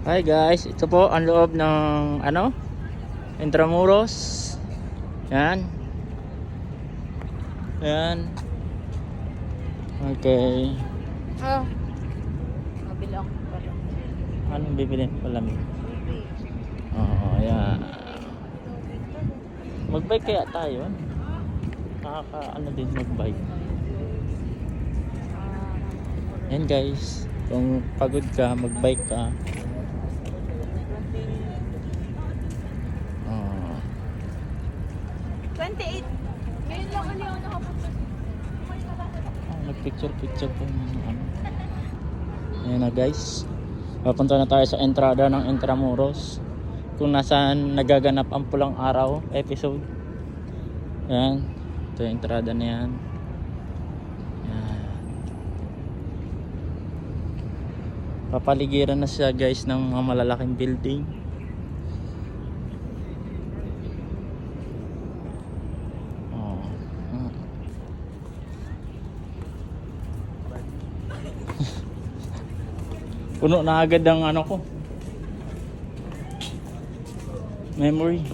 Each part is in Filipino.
Hi guys, ito po ang loob ng Intramuros. Yan. Yan. Okay. Oh. Mabilang pala. Anong bibilin ko lang? Oo, yan. Magbike kaya tayo? Din magbike. Yan guys, kung pagod ka, magbike ka. Oh. 28. Ngayon lang ulit ako nakapunta. Nagpicture po ng ano. Ayan na guys. Papunta na tayo sa entrada ng Intramuros. Kung nasaan nagaganap ang pulang araw episode. Ayan. Ito yung entrada na yan. Ayan. Papaligiran na siya guys ng mga malalaking building. Puno na agad ang ano ko. Memory.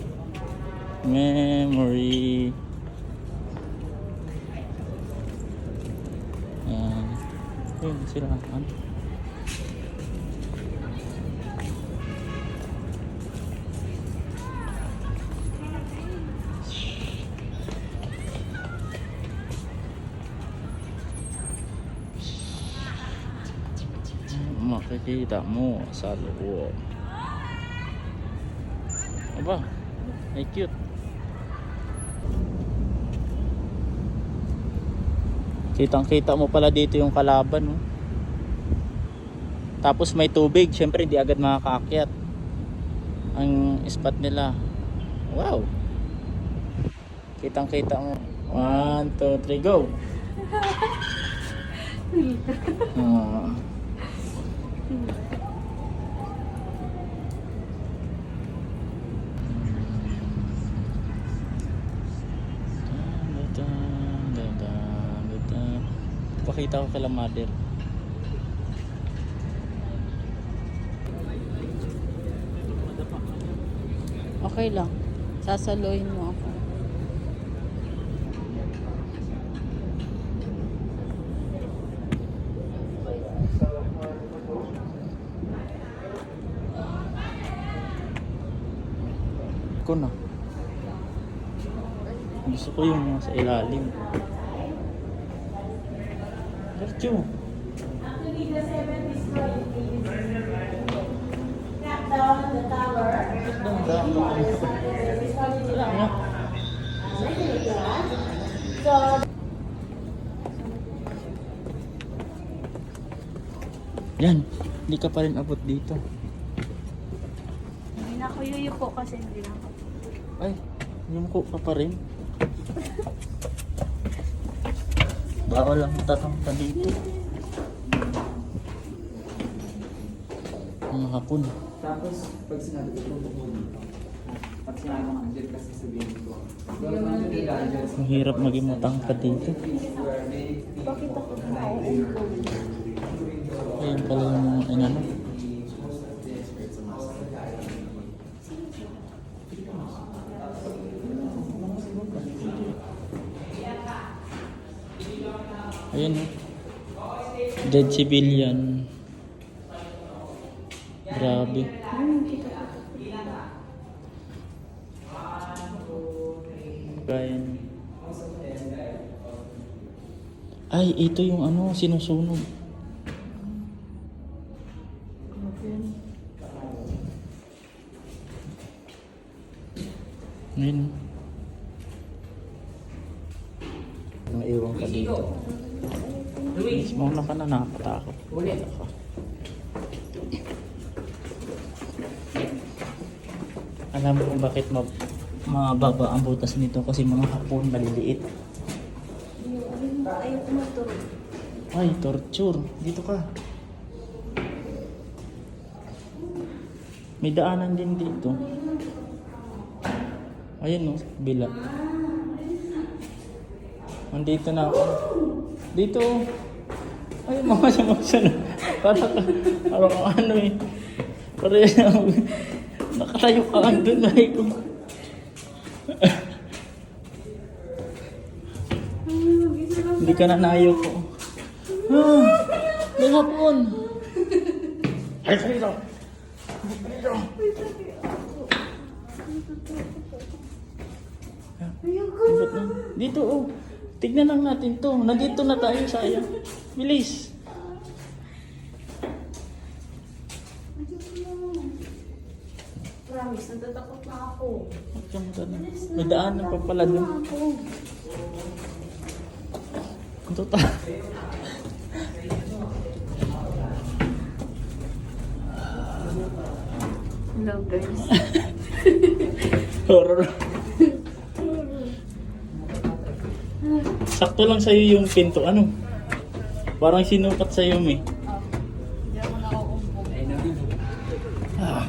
Yun sila. Makikita mo sa loob. Aba, ay cute. Kitang-kita mo pala dito yung kalaban, no? Tapos may tubig, syempre hindi agad makakaakyat ang spot nila. Wow. Kitang-kita mo. 1, 2, 3, go. Pakita ko kay mother. Okay lang. Sasaluhin mo ako. Ko na. Gusto ko yung sa ilalim. Diretso. Wala nga. Yan. Hindi ka pa rin abot dito. Hindi na ako yuyuko kasi hindi na ako. Ay, yumuko ka pa rin. Bawal lang tatangka dito. Ang hapon. Tapos, pag sinabi ko po dito, pag sinabi mo andyan kasi sabihin ko, Ang hirap maging matangkad dito. Bakit ako na Ayun pala yung mga inano. Ayun oh. Dead civilian. Grabe. Kaya ay, ito yung ano, sinusunog. Ayun. Naiwan ka dito. Mismo na ka na, nakakatakot. Ako. Alam mo kung bakit mababa ang butas nito kasi mga hapon maliliit. Ayaw ko maturo. Ay, torture. Dito ka. May daanan din dito. Ayun no, bila. Nandito na ako. Dito. Ay, mga samagsan. Parang ano eh. Pare, nakatayo ka lang doon, Mike. Hindi ka na nayo ko. Ah, may hapon. Ay, dito. Dito. Ba't na? Dito, oh. Tignan lang natin to. Nandito na tayo, sayang. Bilis. Promise, natatakot na ako. May daan na pa pala doon. Ito ta. Hello guys. Horror. Sakto lang sa'yo yung pinto. Ano? Parang sinukat sa'yo, may. Hindi ako nakaumpong. Ay, nabilo. Ah.